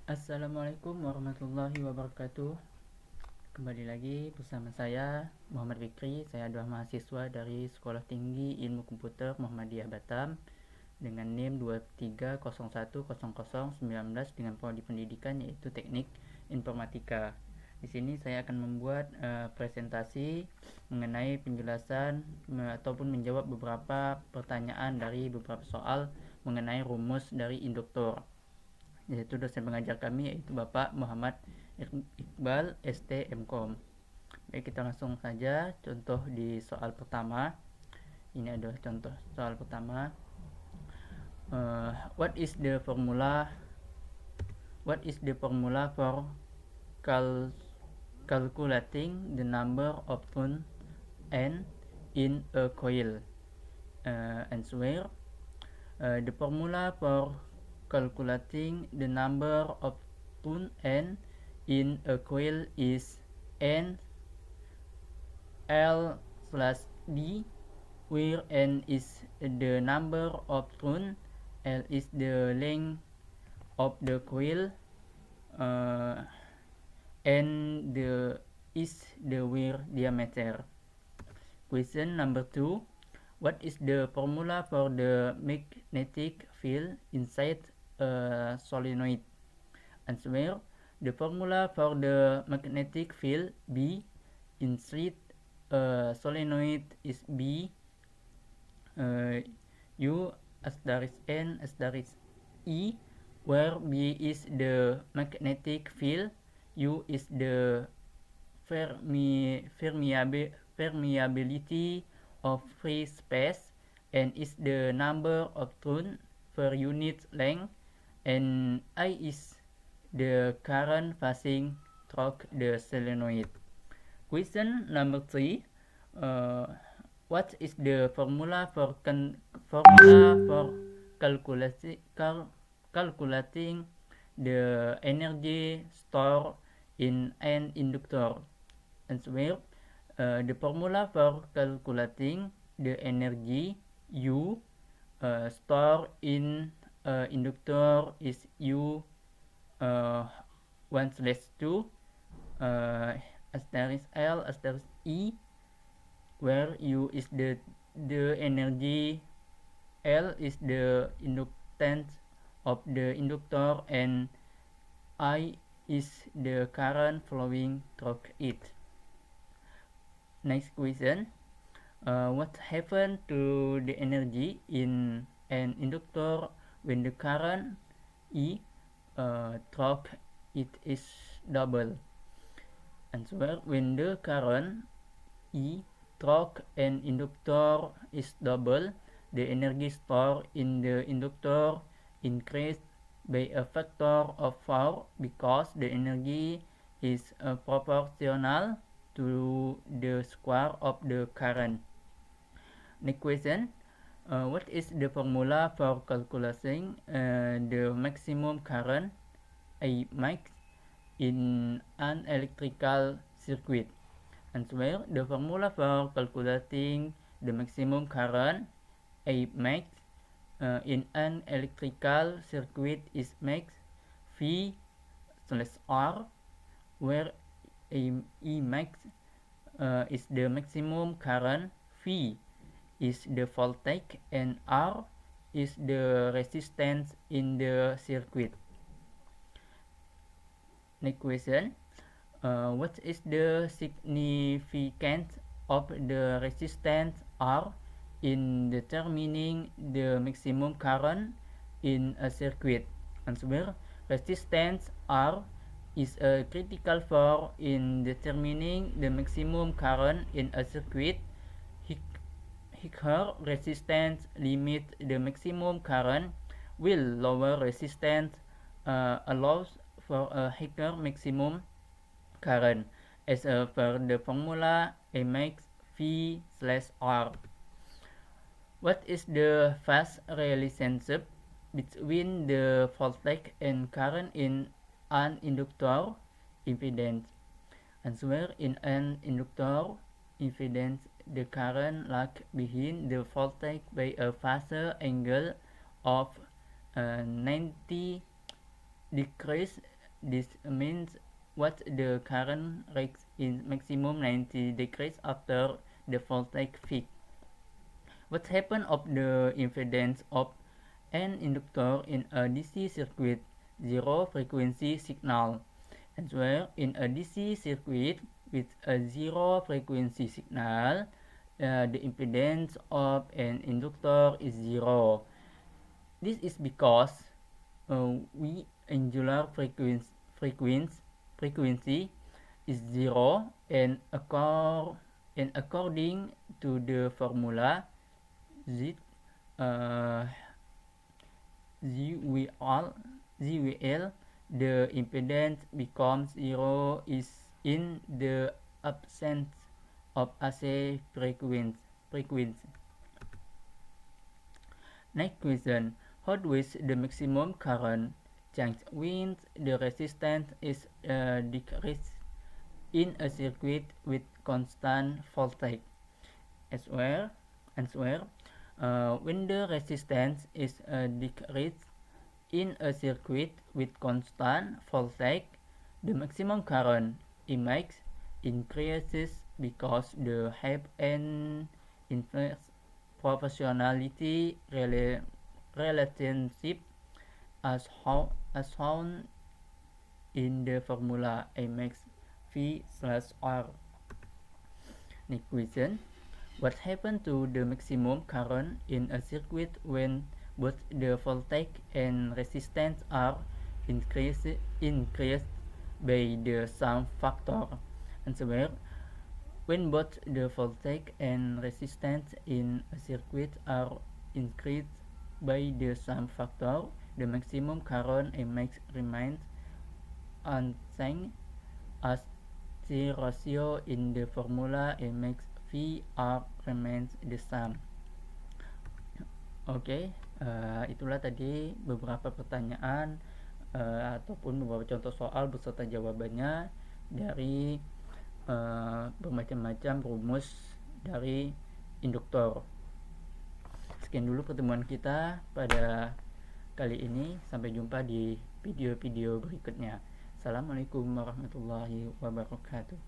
Assalamualaikum warahmatullahi wabarakatuh. Kembali lagi bersama saya Muhammad Fikri. Saya adalah mahasiswa dari Sekolah Tinggi Ilmu Komputer Muhammadiyah Batam dengan NIM 23010019 dengan prodi pendidikan yaitu Teknik Informatika. Di sini saya akan membuat presentasi mengenai penjelasan ataupun menjawab beberapa pertanyaan dari beberapa soal mengenai rumus dari induktor, yaitu dosen pengajar kami yaitu Bapak Muhammad Iqbal ST MKOM. Baik, kita langsung saja contoh di soal pertama. Ini adalah contoh soal pertama. What is the formula for calculating the number of turns n in a coil? Answer. The formula for calculating the number of turns n in a coil is n L/D, where n is the number of turns, L is the length of the coil, and is the wear diameter. Question number 2. What is the formula for the magnetic field inside a solenoid? Answer. The formula for the magnetic field B inside a solenoid is B U *N *E, where B is the magnetic field, U is the permeability of free space, and is the number of turns per unit length, and I is the current passing through the solenoid. Question number 3. What is the formula for calculating the energy stored in an inductor? Answer. The formula for calculating the energy U stored in inductor is U 1/2 L *E, where U is the energy, L is the inductance of the inductor, and I is the current flowing through it. Next question. What happened to the energy in an inductor when the current E through it is double? Answer. When the current E through an inductor is double, the energy stored in the inductor increased by a factor of 4 because the energy is proportional to the square of the current. Next question. What is the formula for calculating the maximum current I max in an electrical circuit? Answer. The formula for calculating the maximum current I max in an electrical circuit is max V/R, where E max is the maximum current, V is the voltage, and R is the resistance in the circuit. Next question. What is the significance of the resistance R in determining the maximum current in a circuit? Answer. Resistance R is a critical for in determining the maximum current in a circuit. Higher resistance limit the maximum current, while lower resistance allows for a higher maximum current, as per the formula A max V/R. What is the phase relationship between the voltage and current in an inductor? Impedance. Answer. In an inductor, impedance, the current lags behind the voltage by a phase angle of 90 degrees This means what the current reaches in maximum 90 degrees after the voltage peak. What happens of the impedance of an inductor in a DC circuit? Zero frequency signal. Answer: in a DC circuit with a zero frequency signal, the impedance of an inductor is zero. This is because V angular frequency is zero, and according to the formula Z ZVL, the impedance becomes zero is in the absence of AC frequency. Next question: how does the maximum current change when the resistance is decreased in a circuit with constant voltage? Answer: when the resistance is decreased in a circuit with constant voltage, the maximum current image increases because they have an inverse proportionality relationship as shown in the formula A max V/R. Next question: what happens to the maximum current in a circuit when both the voltage and resistance are increased by the sum factor? Answer: when both the voltage and resistance in a circuit are increased by the sum factor, the maximum current Max remains unchanged as the ratio in the formula Max VR remains the same. Oke, itulah tadi beberapa pertanyaan ataupun beberapa contoh soal beserta jawabannya dari bermacam-macam rumus dari induktor. Sekian dulu pertemuan kita pada kali ini. Sampai jumpa di video-video berikutnya. Assalamualaikum warahmatullahi wabarakatuh.